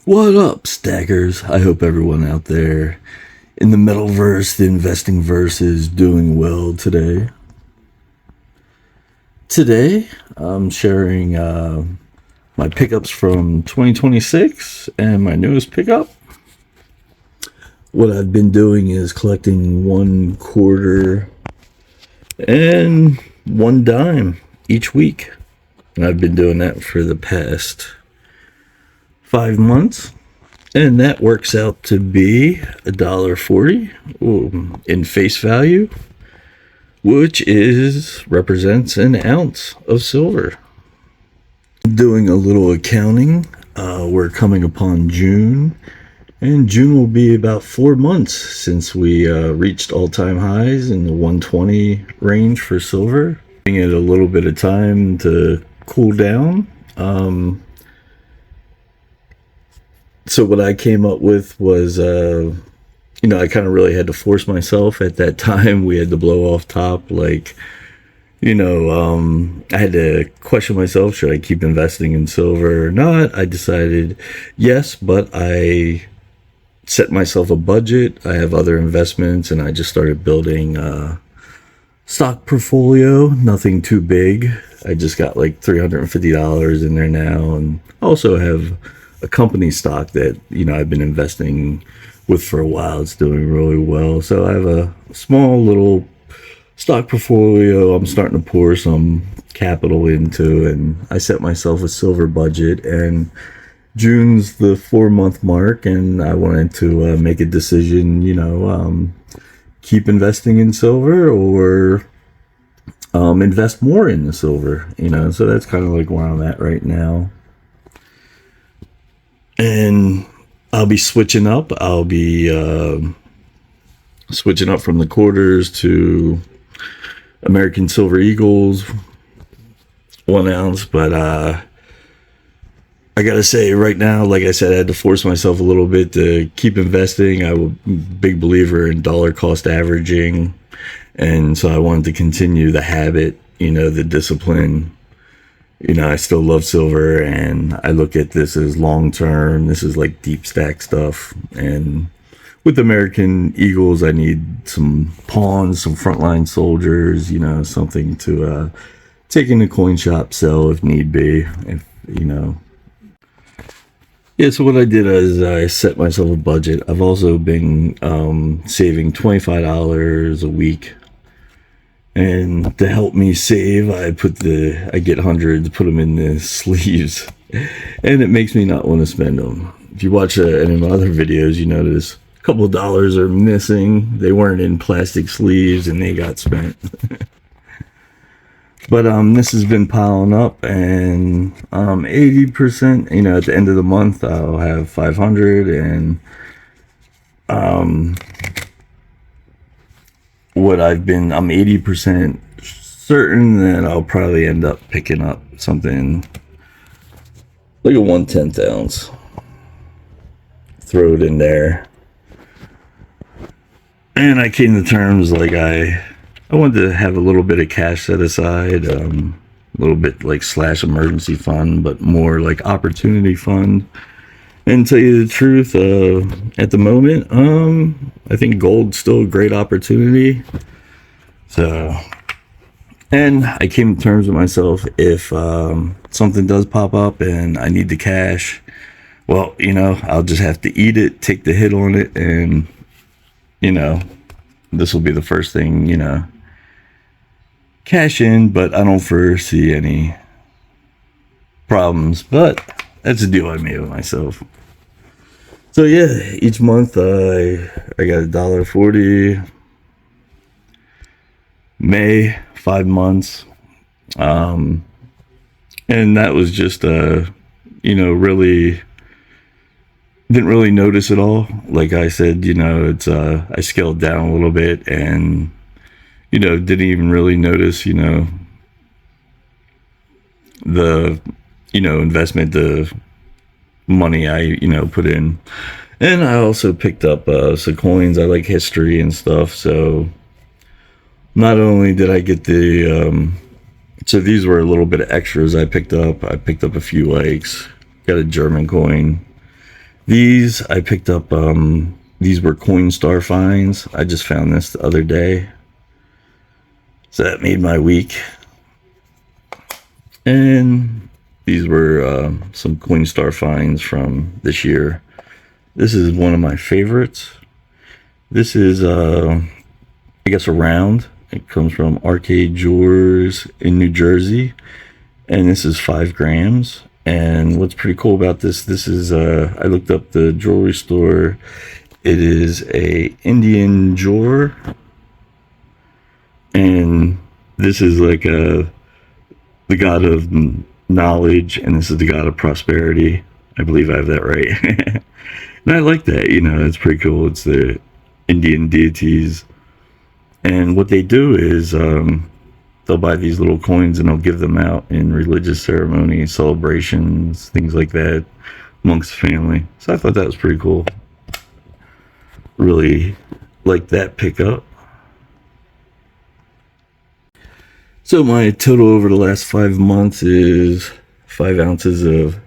What up, stackers? I hope everyone out there in the metalverse, the investing verse, is doing well today. Today, I'm sharing my pickups from 2026 and my newest pickup. What I've been doing is collecting 1 quarter and 1 dime each week. And I've been doing that for the past 5 months, and that works out to be $1.40 in face value, which represents an ounce of silver. Doing a little accounting, we're coming upon June, and June will be about 4 months since we reached all-time highs in the 120 range for silver. Giving it a little bit of time to cool down. So what I came up with was, I kind of really had to force myself at that time. We had to blow off top. I had to question myself, should I keep investing in silver or not? I decided yes, but I set myself a budget. I have other investments, and I just started building a stock portfolio. Nothing too big. I just got like $350 in there now, and also have a company stock that I've been investing with for a while. It's doing really well, so I have a small little stock portfolio I'm starting to pour some capital into, and I set myself a silver budget, and June's the 4-month mark, and I wanted to make a decision, keep investing in silver or invest more in the silver, so that's kind of like where I'm at right now. And I'll be switching up. I'll be switching up from the quarters to American Silver Eagles, 1 ounce. But I gotta say, right now, like I said, I had to force myself a little bit to keep investing. I'm a big believer in dollar cost averaging, and so I wanted to continue the habit, the discipline. I still love silver, and I look at this as long term. This is like deep stack stuff. And with American Eagles, I need some pawns, some frontline soldiers, something to take in the coin shop, sell if need be. Yeah, so what I did is I set myself a budget. I've also been saving $25 a week. And to help me save, I get hundreds, put them in the sleeves, and it makes me not want to spend them. If you watch any of my other videos, you notice a couple of dollars are missing. They weren't in plastic sleeves, and they got spent. But this has been piling up, and 80%. At the end of the month, I'll have 500, and I'm 80% certain that I'll probably end up picking up something like a 1/10 ounce. Throw it in there. And I came to terms, I wanted to have a little bit of cash set aside, a little bit like / emergency fund, but more like opportunity fund. And to tell you the truth, at the moment, I think gold's still a great opportunity. So, and I came to terms with myself, if something does pop up and I need the cash, well, I'll just have to eat it, take the hit on it, and, this will be the first thing, cash in, but I don't foresee any problems. But that's a deal I made with myself. So yeah, each month I got $1.40. May, 5 months, and that was just really didn't really notice at all. Like I said, it's I scaled down a little bit, and didn't even really notice the investment, the money I put in. And I also picked up some coins. I like history and stuff, so not only did I get so these were a little bit of extras I picked up a few likes. Got a German coin, These I picked up, these were Coinstar finds. I just found this the other day. So that made my week. And these were some Coinstar finds from this year. This is one of my favorites. This is, I guess, a round. It comes from Arcade Jewelers in New Jersey. And this is 5 grams. And what's pretty cool about this is, I looked up the jewelry store. It is a Indian jeweler. And this is like the god of knowledge, and this is the god of prosperity. I believe I have that right. And I like that, it's pretty cool. It's the Indian deities. And what they do is, they'll buy these little coins and they'll give them out in religious ceremonies, celebrations, things like that, amongst the family. So I thought that was pretty cool. Really like that pickup. So my total over the last 5 months is 5 ounces of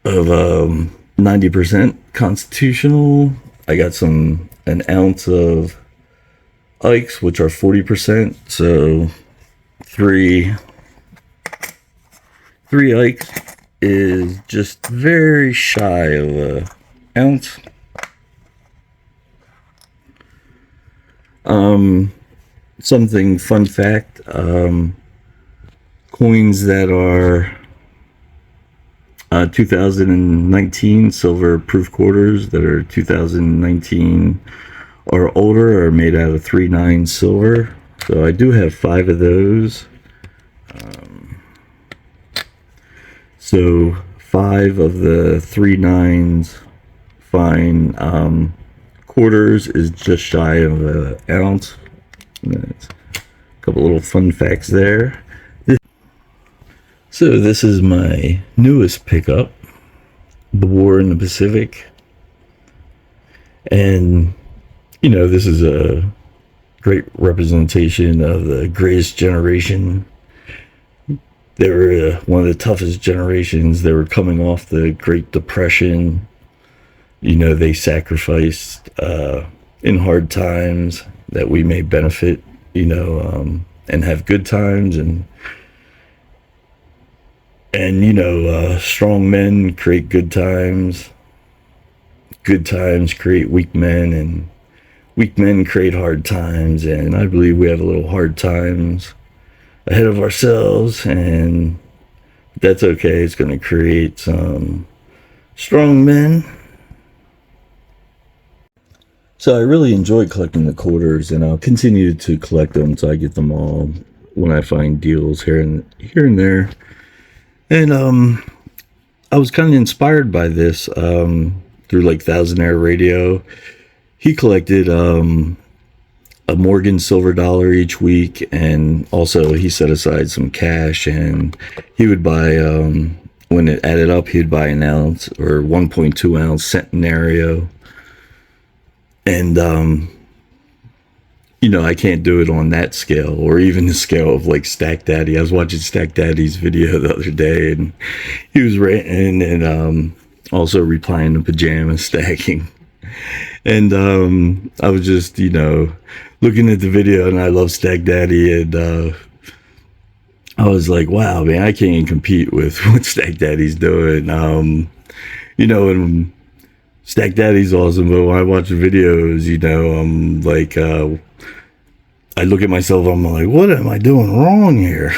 90% constitutional. I got an ounce of Ikes, which are 40%. So three Ikes is just very shy of an ounce. Something fun fact, coins that are 2019 silver proof quarters that are 2019 or older are made out of 3/9 silver. So I do have 5 of those. So 5 of the 3/9 fine quarters is just shy of an ounce. That's a couple little fun facts there. So this is my newest pickup, the War in the Pacific. And, this is a great representation of the greatest generation. They were one of the toughest generations. They were coming off the Great Depression. They sacrificed in hard times that we may benefit, and have good times, and strong men create good times create weak men, and weak men create hard times. And I believe we have a little hard times ahead of ourselves, and that's okay. It's going to create some strong men. So I really enjoy collecting the quarters, and I'll continue to collect them until I get them all when I find deals here and there. And I was kind of inspired by this through like Thousandaire Radio. He collected a Morgan silver dollar each week, and also he set aside some cash, and he would buy, when it added up, he'd buy an ounce or 1.2 ounce Centenario. And, I can't do it on that scale, or even the scale of like Stack Daddy. I was watching Stack Daddy's video the other day, and he was ranting and also replying to pajama stacking. And I was just, looking at the video, and I love Stack Daddy, and I was like, wow, man, I can't even compete with what Stack Daddy's doing. And Stack Daddy's awesome, but when I watch the videos, I'm like, I look at myself, I'm like, what am I doing wrong here?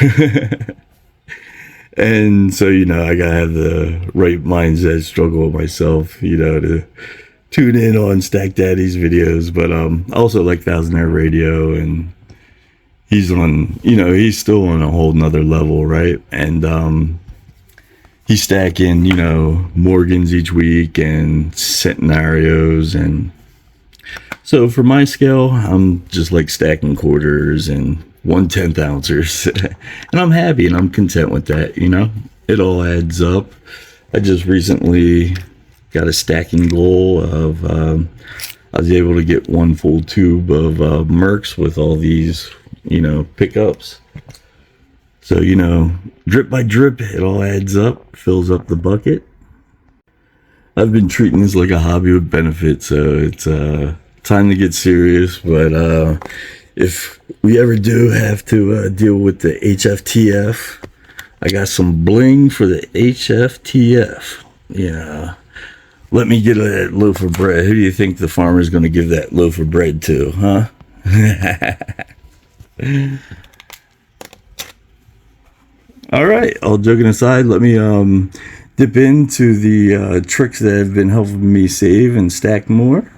And so, I gotta have the right mindset, struggle with myself, to tune in on Stack Daddy's videos. But I also like Thousandaire Radio, and he's on, he's still on a whole nother level, right? And he's stacking, Morgans each week and Centenarios. And so for my scale, I'm just like stacking quarters and 1/10 ouncers. And I'm happy and I'm content with that, It all adds up. I just recently got a stacking goal of, I was able to get 1 full tube of Mercs with all these, pickups. So, drip by drip, it all adds up, fills up the bucket. I've been treating this like a hobby with benefits, so it's time to get serious. But if we ever do have to deal with the HFTF, I got some bling for the HFTF. Yeah. Let me get a loaf of bread. Who do you think the farmer's going to give that loaf of bread to, huh? All right, all joking aside, let me dip into the tricks that have been helping me save and stack more.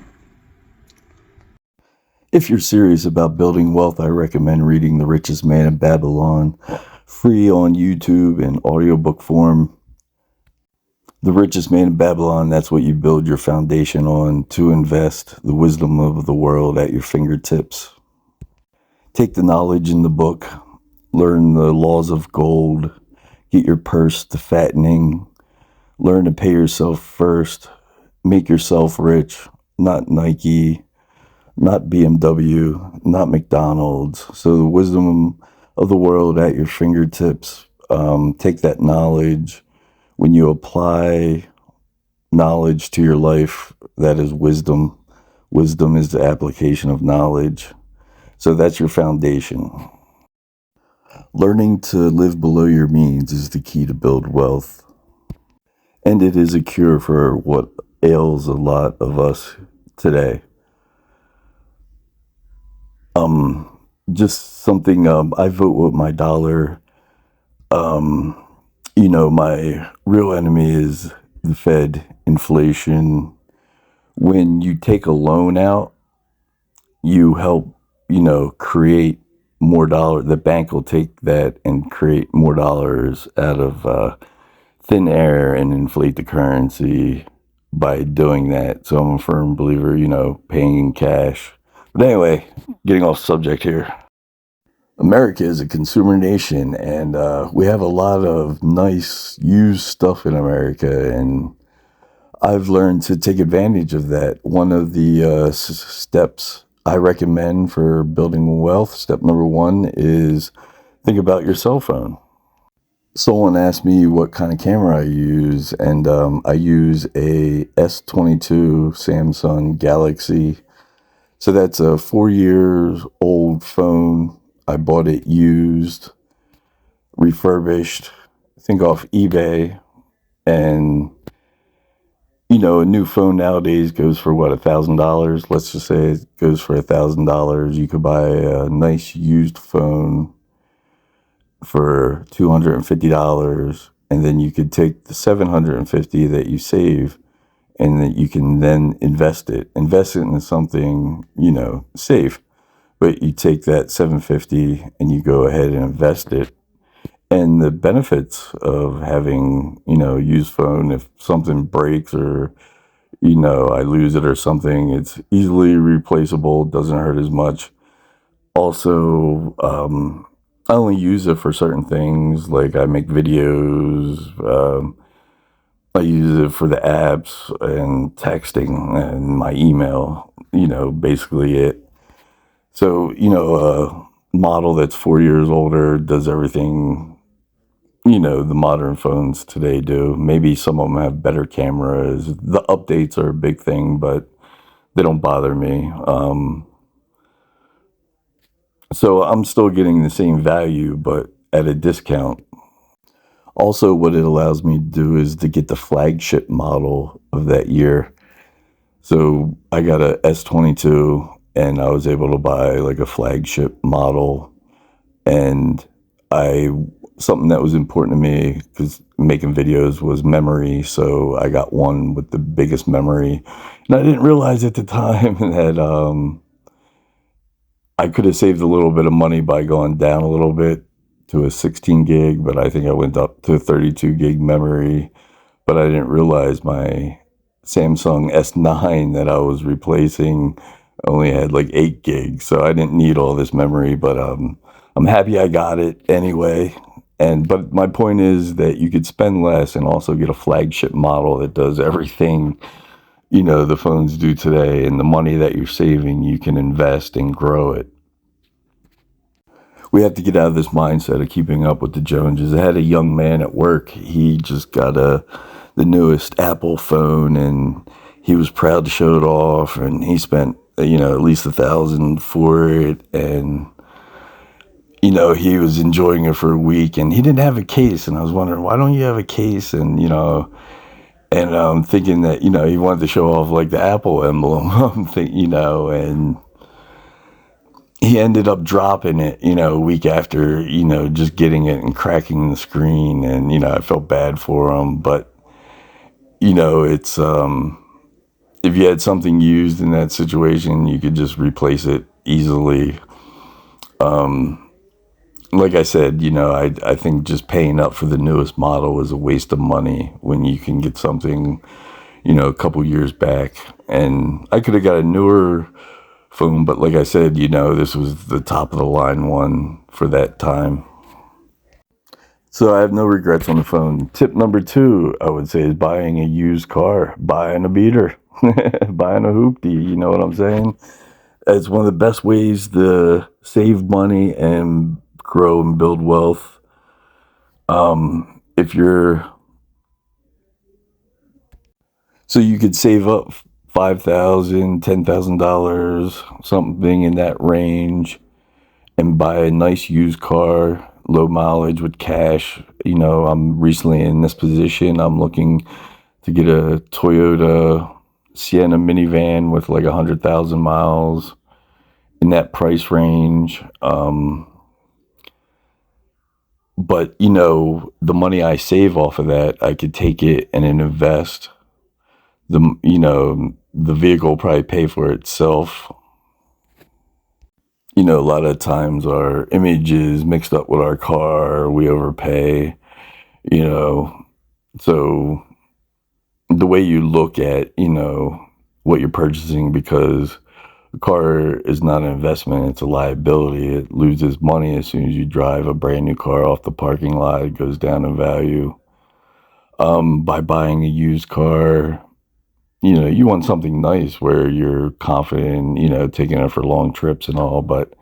If you're serious about building wealth, I recommend reading The Richest Man in Babylon, free on YouTube in audiobook form. The Richest Man in Babylon, that's what you build your foundation on to invest the wisdom of the world at your fingertips. Take the knowledge in the book, learn the laws of gold, get your purse to fattening, learn to pay yourself first, make yourself rich, not Nike, not BMW, not McDonald's. So the wisdom of the world at your fingertips. Take that knowledge. When you apply knowledge to your life, that is wisdom. Wisdom is the application of knowledge. So that's your foundation. Learning to live below your means is the key to build wealth. And it is a cure for what ails a lot of us today. Just something, I vote with my dollar. My real enemy is the Fed, inflation. When you take a loan out, you help, create more dollars. The bank will take that and create more dollars out of thin air and inflate the currency by doing that. So I'm a firm believer, paying in cash. But anyway, getting off subject here. America is a consumer nation, and we have a lot of nice used stuff in America, and I've learned to take advantage of that. One of the steps I recommend for building wealth, step number one, is think about your cell phone. Someone asked me what kind of camera I use, and I use a S22 Samsung Galaxy. So that's a 4 years old phone. I bought it used, refurbished, I think off eBay. And, a new phone nowadays goes for what, $1,000? Let's just say it goes for $1,000. You could buy a nice used phone for $250. And then you could take the $750 that you save, and that you can then invest it into something, safe. But you take that $750 and you go ahead and invest it. And the benefits of having, used phone, if something breaks or, I lose it or something, it's easily replaceable, doesn't hurt as much. Also, I only use it for certain things, like I make videos, I use it for the apps and texting and my email, basically it. So, a model that's 4 years older does everything, the modern phones today do. Maybe some of them have better cameras. The updates are a big thing, but they don't bother me. So I'm still getting the same value, but at a discount. Also, what it allows me to do is to get the flagship model of that year. So I got a S22, and I was able to buy like a flagship model. And something that was important to me, because making videos, was memory. So I got one with the biggest memory. And I didn't realize at the time that I could have saved a little bit of money by going down a little bit to a 16 gig, but I think I went up to 32 gig memory. But I didn't realize my Samsung S9 that I was replacing only had like 8 gigs, so I didn't need all this memory. But I'm happy I got it anyway. But my point is that you could spend less and also get a flagship model that does everything the phones do today, and the money that you're saving, you can invest and grow it. We have to get out of this mindset of keeping up with the Joneses. I had a young man at work. He just got a the newest Apple phone, and he was proud to show it off, and he spent at least 1,000 for it, and he was enjoying it for a week, and he didn't have a case, and I was wondering, why don't you have a case? And and I'm thinking that he wanted to show off like the Apple emblem. And he ended up dropping it, a week after, just getting it and cracking the screen. And, I felt bad for him. But, it's, if you had something used in that situation, you could just replace it easily. Like I said, I think just paying up for the newest model is a waste of money when you can get something, a couple years back. And I could have got a newer phone, but like I said, this was the top of the line one for that time. So I have no regrets on the phone. Tip number 2, I would say, is buying a used car, buying a beater, buying a hoopty. You know what I'm saying? It's one of the best ways to save money and grow and build wealth. If you're So you could save up $5,000, $10,000, something in that range, and buy a nice used car, low mileage with cash. I'm recently in this position. I'm looking to get a Toyota Sienna minivan with like 100,000 miles in that price range. But the money I save off of that, I could take it and invest. The vehicle will probably pay for itself. A lot of times our image is mixed up with our car, we overpay, so the way you look at, what you're purchasing, because a car is not an investment, it's a liability. It loses money as soon as you drive a brand new car off the parking lot. It goes down in value. By buying a used car, you want something nice where you're confident, taking it for long trips and all, but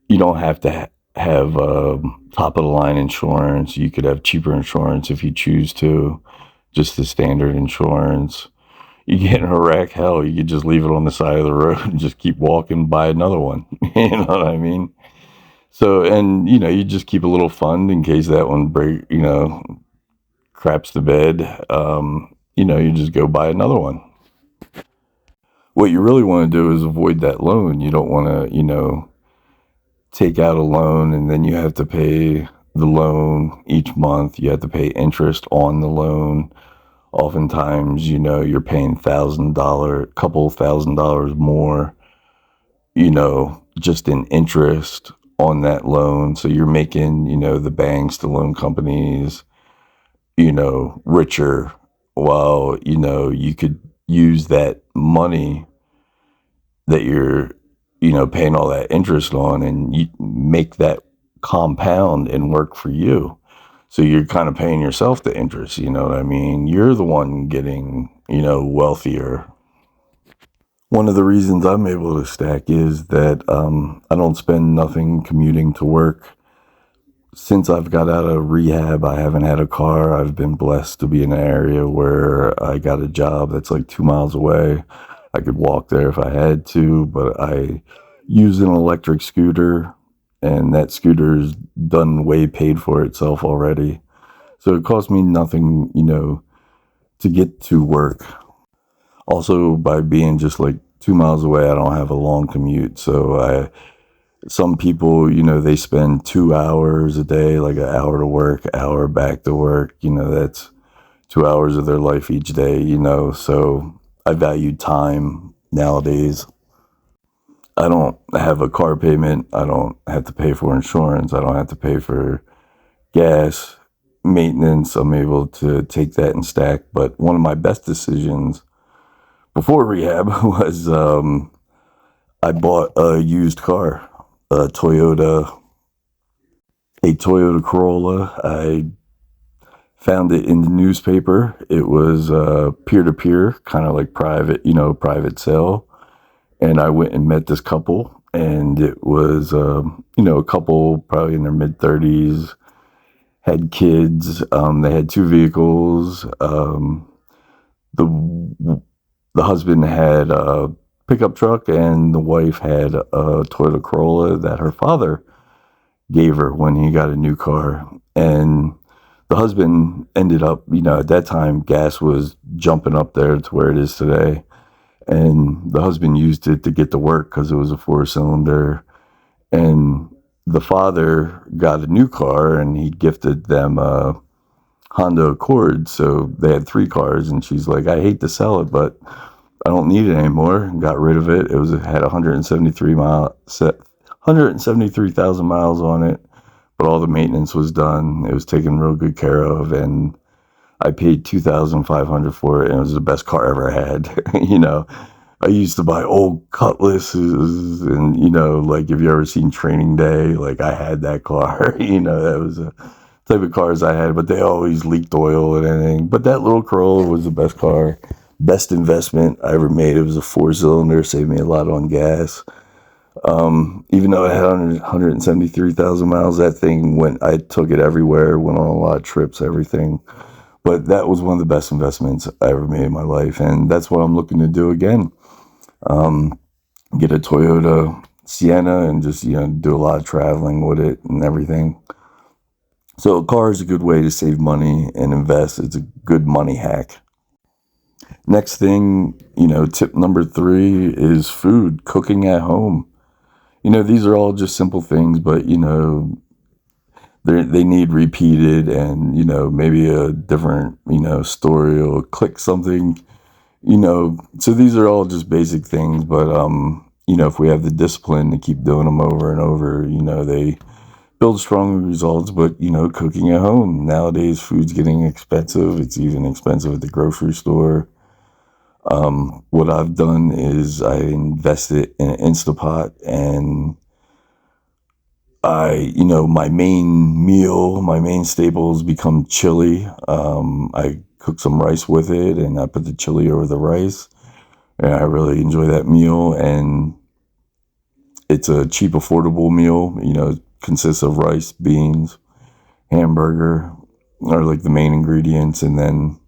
you don't have to have top of the line insurance. You could have cheaper insurance if you choose to, just the standard insurance. You get in a wreck, hell, you could just leave it on the side of the road and just keep walking, buy another one. You know what I mean? So, and you just keep a little fund in case that one craps the bed. You just go buy another one. What you really want to do is avoid that loan. You don't want to, take out a loan and then you have to pay the loan each month. You have to pay interest on the loan. Oftentimes, you're paying couple $1,000 more, just in interest on that loan. So you're making, the banks, the loan companies, richer, while, you could use that money that you're, paying all that interest on, and you make that compound and work for you. So you're kind of paying yourself the interest, you know what I mean? You're the one getting, wealthier. One of the reasons I'm able to stack is that I don't spend nothing commuting to work. Since I've got out of rehab, I haven't had a car. I've been blessed to be in an area where I got a job that's like 2 miles away. I could walk there if I had to, but I use an electric scooter, and that scooter's done way paid for itself already. So it costs me nothing, to get to work. Also, by being just like 2 miles away, I don't have a long commute. So some people, they spend 2 hours a day, like an hour to work, hour back to work. That's 2 hours of their life each day, so I value time nowadays. I don't have a car payment. I don't have to pay for insurance. I don't have to pay for gas, maintenance. I'm able to take that and stack. But one of my best decisions before rehab was I bought a used car, a Toyota Corolla. I found it in the newspaper. It was peer-to-peer, kind of like private sale. And I went and met this couple, and it was, a couple probably in their mid-30s, had kids. They had two vehicles. The the husband had a pickup truck, and the wife had a Toyota Corolla that her father gave her when he got a new car. And the husband ended up, at that time, gas was jumping up there to where it is today. And the husband used it to get to work because it was a four-cylinder. And the father got a new car, and he gifted them a Honda Accord. So they had three cars, and she's like, I hate to sell it, but I don't need it anymore. Got rid of it. It had 173,000 miles on it, but all the maintenance was done. It was taken real good care of, and I paid $2,500 for it, and it was the best car I ever had. I used to buy old Cutlasses, and like if you ever seen Training Day, like I had that car. That was a type of cars I had, but they always leaked oil and everything. But that little Corolla was the best car, best investment I ever made. It was a four-cylinder, saved me a lot on gas. Even though it had 173,000 miles, that thing I took it everywhere, went on a lot of trips, everything. But that was one of the best investments I ever made in my life. And that's what I'm looking to do again. Get a Toyota Sienna and just, do a lot of traveling with it and everything. So a car is a good way to save money and invest. It's a good money hack. Next thing, tip number 3 is food, cooking at home. These are all just simple things, but, they need repeated, and, maybe a different, story will click something, So these are all just basic things, but, if we have the discipline to keep doing them over and over, they build strong results. But, cooking at home, nowadays food's getting expensive. It's even expensive at the grocery store. What I've done is I invested in an Instapot, and my main staples become chili. I cook some rice with it, and I put the chili over the rice, and I really enjoy that meal. And it's a cheap, affordable meal. It consists of rice, beans, hamburger, are like the main ingredients, and then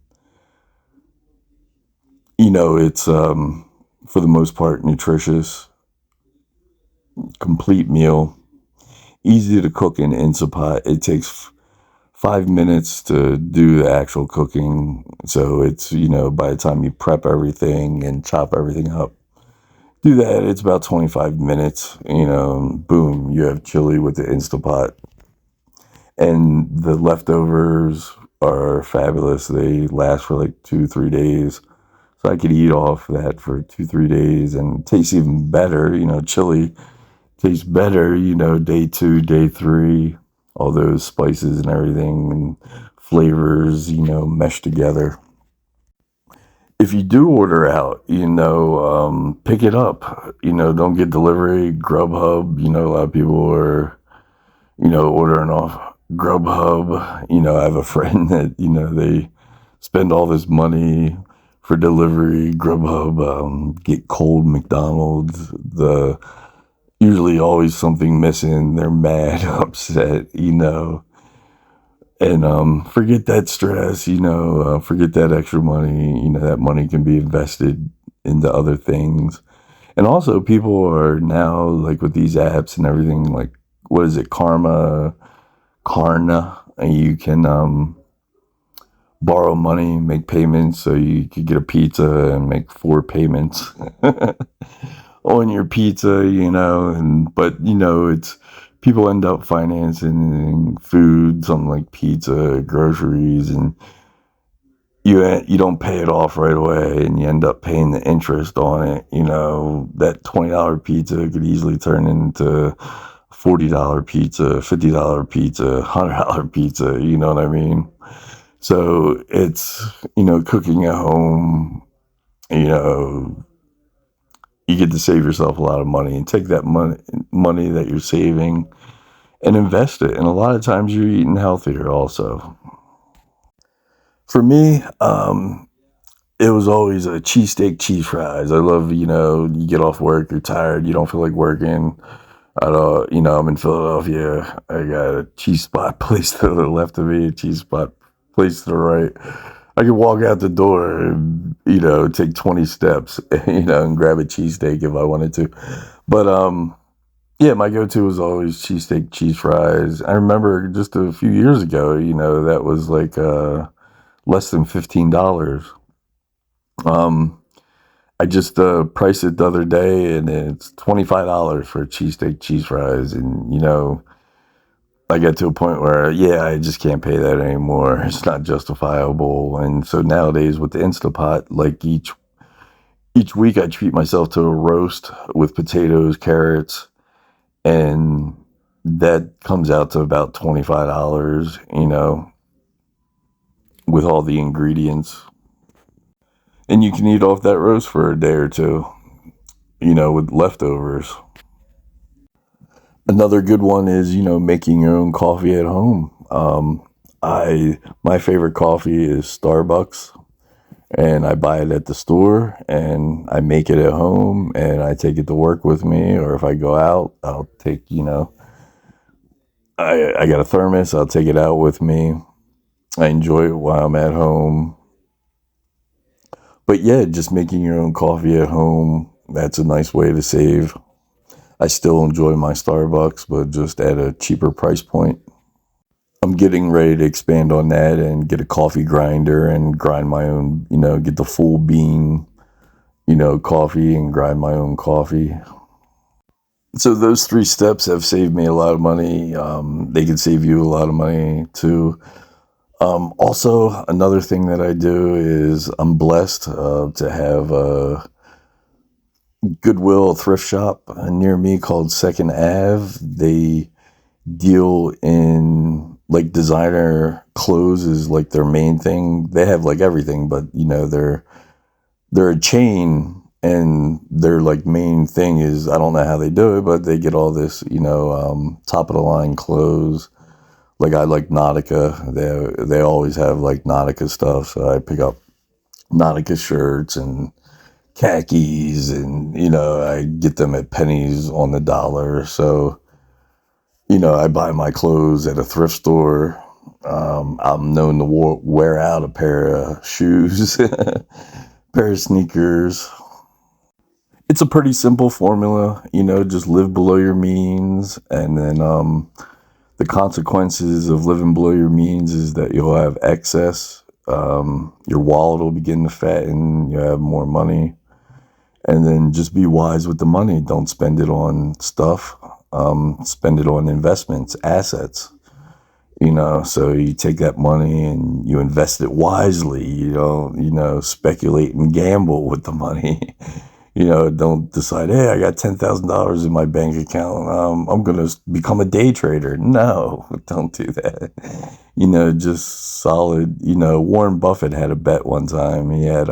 it's for the most part nutritious, complete meal, easy to cook in Instapot. It takes 5 minutes to do the actual cooking. So it's, by the time you prep everything and chop everything up, do that, it's about 25 minutes, boom, you have chili with the Instapot. And the leftovers are fabulous. They last for like 2-3 days. So I could eat off that for 2-3 days, and it tastes even better. Chili tastes better, day 2, day 3, all those spices and everything and flavors, mesh together. If you do order out, pick it up. Don't get delivery. Grubhub, a lot of people are, ordering off Grubhub. I have a friend that, they spend all this money for delivery. Grubhub, get cold McDonald's. Usually always something missing. They're mad, upset, and forget that stress, forget that extra money. That money can be invested into other things. And also, people are now, like with these apps and everything, like, what is it, Klarna, and you can borrow money, make payments, so you could get a pizza and make 4 payments on your pizza, but it's people end up financing food, something like pizza, groceries, and you don't pay it off right away, and you end up paying the interest on it. That $20 pizza could easily turn into $40 pizza, $50 pizza, $100 pizza. You know what I mean? So it's cooking at home. You get to save yourself a lot of money, and take that money that you're saving and invest it. And a lot of times you're eating healthier also. For me, it was always a cheesesteak, cheese fries. I love, you get off work, you're tired, you don't feel like working. I don't, I'm in Philadelphia. I got a cheese spot place to the left of me, a cheese spot place to the right. I could walk out the door and, take 20 steps, and grab a cheesesteak if I wanted to. But, yeah, my go-to was always cheesesteak, cheese fries. I remember just a few years ago, that was like, less than $15. Um, I just priced it the other day, and it's $25 for cheesesteak, cheese fries, and I get to a point where yeah, I just can't pay that anymore. It's not justifiable, and so nowadays with the Instapot, like each week I treat myself to a roast with potatoes, carrots, and that comes out to about $25. With all the ingredients, and you can eat off that roast for a day or two. With leftovers. Another good one is, making your own coffee at home. My favorite coffee is Starbucks, and I buy it at the store, and I make it at home, and I take it to work with me, or if I go out, I'll take, I got a thermos, I'll take it out with me. I enjoy it while I'm at home. But yeah, just making your own coffee at home, that's a nice way to save. I still enjoy my Starbucks, but just at a cheaper price point. I'm getting ready to expand on that and get a coffee grinder and grind my own, get the full bean, coffee and grind my own coffee. So those three steps have saved me a lot of money. They can save you a lot of money too. Also, another thing that I do is I'm blessed to have a Goodwill thrift shop near me called Second Ave. They deal in like designer clothes is like their main thing. They have like everything, but they're a chain, and their like main thing is, I don't know how they do it, but they get all this top of the line clothes. Like I like Nautica. They always have like Nautica stuff, so I pick up Nautica shirts and khakis, and I get them at pennies on the dollar. So I buy my clothes at a thrift store. I'm known to wear out a pair of shoes, pair of sneakers. It's a pretty simple formula, just live below your means. And then the consequences of living below your means is that you'll have excess. Your wallet will begin to fatten, you have more money. And then just be wise with the money. Don't spend it on stuff. Spend it on investments, assets. So you take that money and you invest it wisely. You don't, speculate and gamble with the money. Don't decide, hey, I got $10,000 in my bank account. I'm going to become a day trader. No, don't do that. Just solid. Warren Buffett had a bet one time. He had,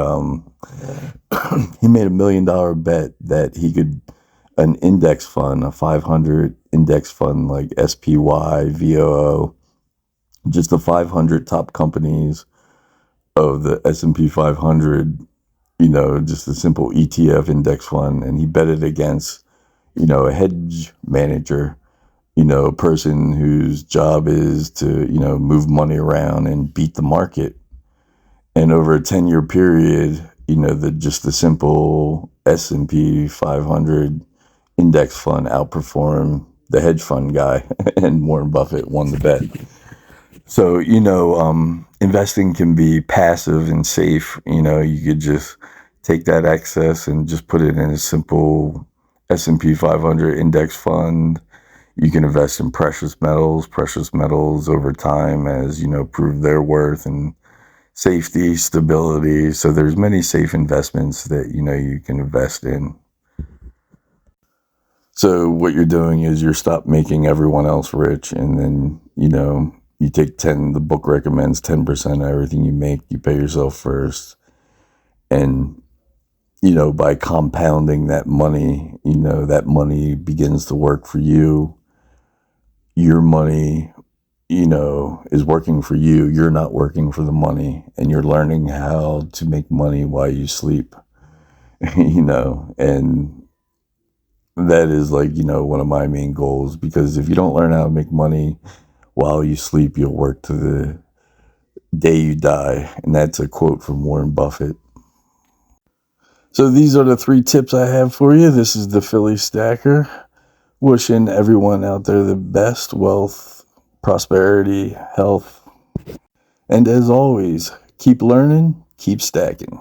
he made $1 million bet that he could, an index fund, a 500 index fund like SPY, VOO, just the 500 top companies of the S&P 500, just a simple ETF index fund. And he bet it against, a hedge manager, a person whose job is to, move money around and beat the market. And over a 10-year period, just the simple S&P 500 index fund outperformed the hedge fund guy, and Warren Buffett won the bet. So, investing can be passive and safe. You could just take that excess and just put it in a simple S&P 500 index fund. You can invest in precious metals. Precious metals over time, as prove their worth and safety, stability. So there's many safe investments that you can invest in. So what you're doing is you're stop making everyone else rich, and then you take 10. The book recommends 10% of everything you make. You pay yourself first, and by compounding that money, that money begins to work for you. Your money is working for you. You're not working for the money, and you're learning how to make money while you sleep, and that is like, one of my main goals, because if you don't learn how to make money while you sleep, you'll work to the day you die. And that's a quote from Warren Buffett. So these are the 3 tips I have for you. This is the Philly Stacker. Wishing everyone out there the best wealth, prosperity, health. And as always, keep learning, keep stacking.